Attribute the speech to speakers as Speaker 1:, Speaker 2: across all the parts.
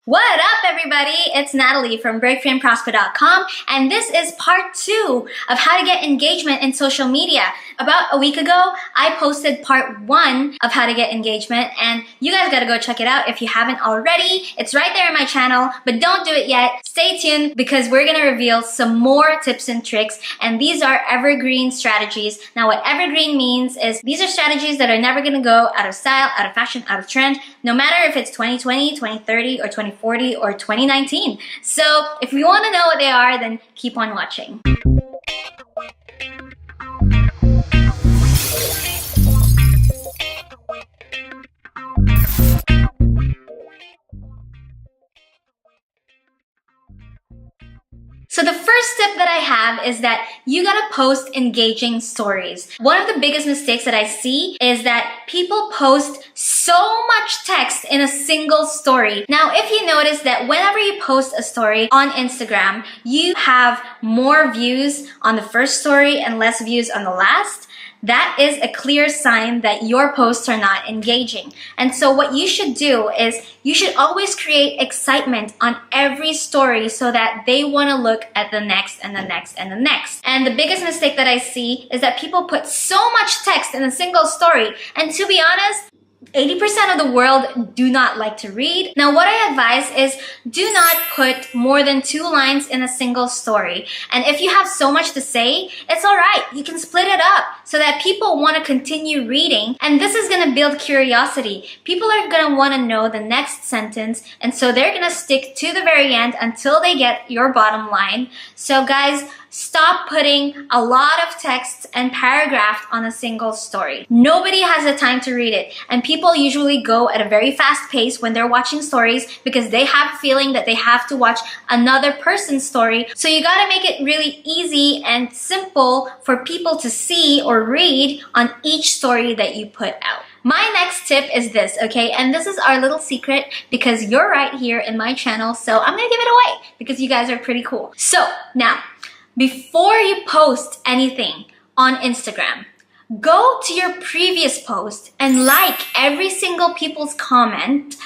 Speaker 1: What up, everybody? It's Natalie from BreakFrameProsper.com, and this is part 2 of how to get engagement in social media. About a week ago, I posted part 1 of how to get engagement, and you guys gotta go check it out if you haven't already. It's right there in my channel, but don't do it yet. Stay tuned because we're gonna reveal some more tips and tricks, and these are evergreen strategies. Now, what evergreen means is these are strategies that are never gonna go out of style, out of fashion, out of trend, no matter if it's 2020, 2030, or 2040 or 2019. So if you want to know what they are, then keep on watching. So the first tip that I have is that you gotta post engaging stories. One of the biggest mistakes that I see is that people post so much text in a single story. Now, if you notice that whenever you post a story on Instagram, you have more views on the first story and less views on the last, that is a clear sign that your posts are not engaging. And so what you should do is you should always create excitement on every story so that they want to look at the next and the next and the next. And the biggest mistake that I see is that people put so much text in a single story. And to be honest, 80% of the world do not like to read. Now, what I advise is do not put more than 2 lines in a single story. And if you have so much to say, it's all right. You can split it up so that people want to continue reading. And this is going to build curiosity. People are going to want to know the next sentence. And so they're going to stick to the very end until they get your bottom line. So guys, stop putting a lot of text and paragraph on a single story. Nobody has the time to read it. And people usually go at a very fast pace when they're watching stories because they have a feeling that they have to watch another person's story. So you gotta make it really easy and simple for people to see or read on each story that you put out. My next tip is this, okay? And this is our little secret because you're right here in my channel. So I'm gonna give it away because you guys are pretty cool. So now, before you post anything on Instagram, go to your previous post and like every single people's comment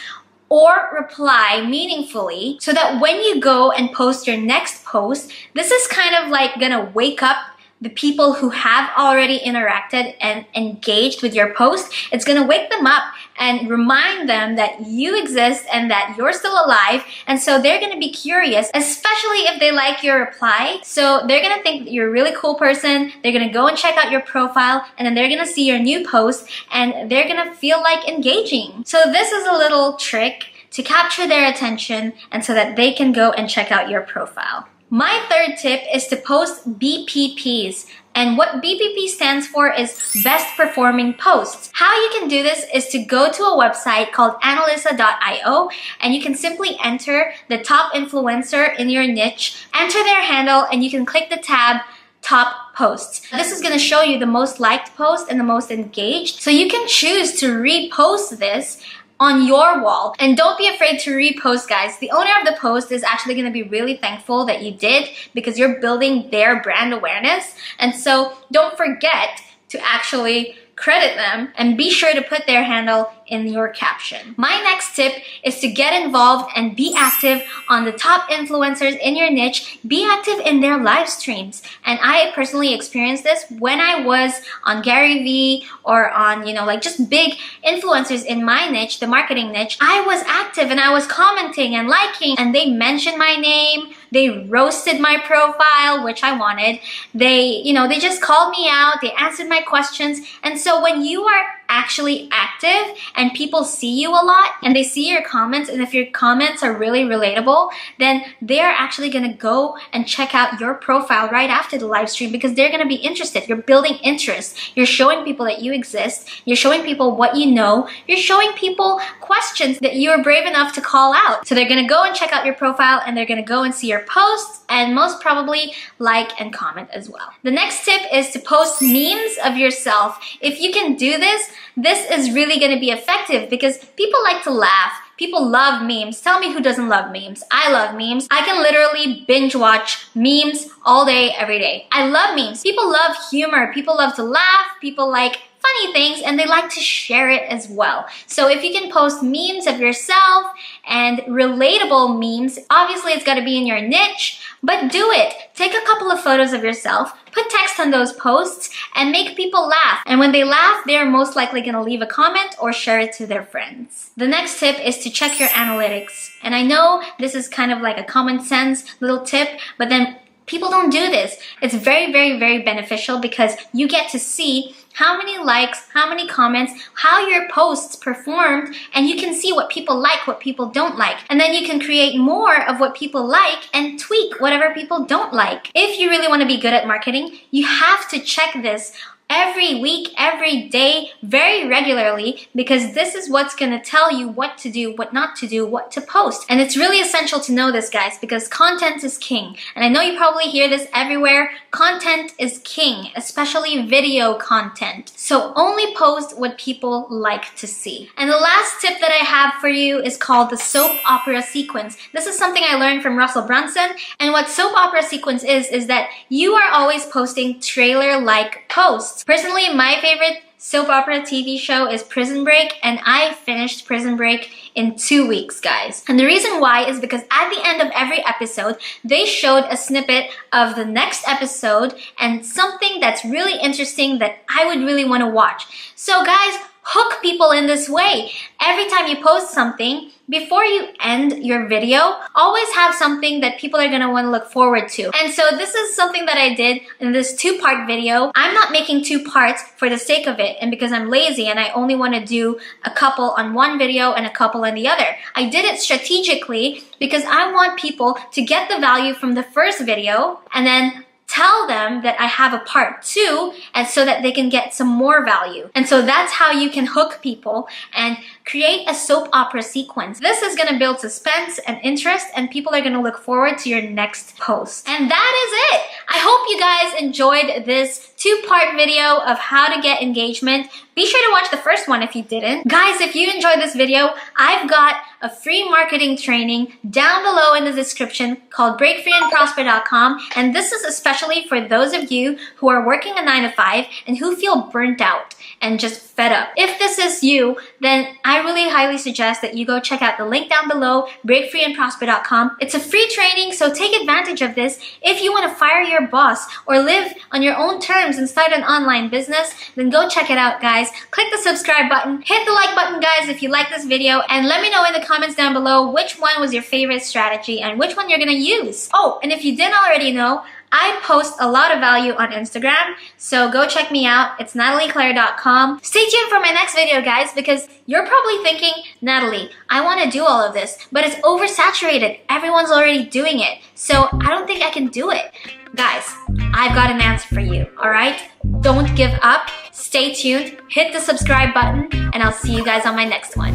Speaker 1: or reply meaningfully so that when you go and post your next post, this is kind of like gonna wake up the people who have already interacted and engaged with your post. It's gonna wake them up and remind them that you exist and that you're still alive. And so they're gonna be curious, especially if they like your reply. So they're gonna think that you're a really cool person. They're gonna go and check out your profile, and then they're gonna see your new post and they're gonna feel like engaging. So this is a little trick to capture their attention and so that they can go and check out your profile. My third tip is to post BPPs. And what BPP stands for is Best Performing Posts. How you can do this is to go to a website called analysa.io, and you can simply enter the top influencer in your niche, enter their handle, and you can click the tab Top Posts. This is going to show you the most liked post and the most engaged. So you can choose to repost this on your wall. And don't be afraid to repost, guys. The owner of the post is actually going to be really thankful that you did because you're building their brand awareness. And so don't forget to actually credit them and be sure to put their handle in your caption. My next tip is to get involved and be active on the top influencers in your niche. Be active in their live streams. And I personally experienced this when I was on Gary Vee or on, like just big influencers in my niche, the marketing niche. I was active and I was commenting and liking, and they mentioned my name. They roasted my profile, which I wanted. They just called me out. They answered my questions. And so when you are actually active and people see you a lot and they see your comments, and if your comments are really relatable, then they're actually gonna go and check out your profile right after the live stream because they're gonna be interested. You're building interest. You're showing people that you exist. You're showing people what you know. You're showing people questions that you are brave enough to call out. So they're gonna go and check out your profile, and they're gonna go and see your posts and most probably like and comment as well. The next tip is to post memes of yourself. If you can do this, this is really going to be effective because people like to laugh. People love memes. Tell me who doesn't love memes. I love memes. I can literally binge watch memes all day, every day. I love memes. People love humor. People love to laugh. People like funny things and they like to share it as well. So if you can post memes of yourself and relatable memes, obviously it's got to be in your niche, but do it. Take a couple of photos of yourself, put text on those posts, and make people laugh. And when they laugh, they're most likely going to leave a comment or share it to their friends. The next tip is to check your analytics. And I know this is kind of like a common sense little tip, but then people don't do this. It's very, very, very beneficial because you get to see how many likes, how many comments, how your posts performed, and you can see what people like, what people don't like. And then you can create more of what people like and tweak whatever people don't like. If you really want to be good at marketing, you have to check this every week, every day, very regularly, because this is what's going to tell you what to do, what not to do, what to post. And it's really essential to know this, guys, because content is king. And I know you probably hear this everywhere. Content is king, especially video content. So only post what people like to see. And the last tip that I have for you is called the soap opera sequence. This is something I learned from Russell Brunson. And what soap opera sequence is that you are always posting trailer-like posts. Personally, my favorite soap opera TV show is Prison Break, and I finished Prison Break in 2 weeks, guys. And the reason why is because at the end of every episode, they showed a snippet of the next episode and something that's really interesting that I would really want to watch. So guys, hook people in this way. Every time you post something, before you end your video, always have something that people are going to want to look forward to. And so this is something that I did in this 2-part video. I'm not making 2 parts for the sake of it and because I'm lazy and I only want to do a couple on one video and a couple on the other. I did it strategically because I want people to get the value from the first video and then tell them that I have a part 2 and so that they can get some more value. And so that's how you can hook people and create a soap opera sequence. This is going to build suspense and interest and people are going to look forward to your next post. And that is it. I hope you guys enjoyed this 2-part video of how to get engagement. Be sure to watch the first one if you didn't. Guys, if you enjoyed this video, I've got a free marketing training down below in the description called breakfreeandprosper.com, and this is especially for those of you who are working a 9-to-5 and who feel burnt out and just fed up. If this is you, then I really highly suggest that you go check out the link down below, breakfreeandprosper.com. It's a free training, so take advantage of this. If you want to fire your boss or live on your own terms and start an online business, then go check it out, guys. Click the subscribe button, hit the like button, guys, if you like this video, and let me know in the comments down below which one was your favorite strategy and which one you're gonna use. Oh, and if you didn't already know, I post a lot of value on Instagram, so go check me out. It's natalieclaire.com. Stay tuned for my next video, guys, because you're probably thinking, Natalie, I want to do all of this, but it's oversaturated. Everyone's already doing it, so I don't think I can do it. Guys, I've got an answer for you, all right? Don't give up. Stay tuned, hit the subscribe button, and I'll see you guys on my next one.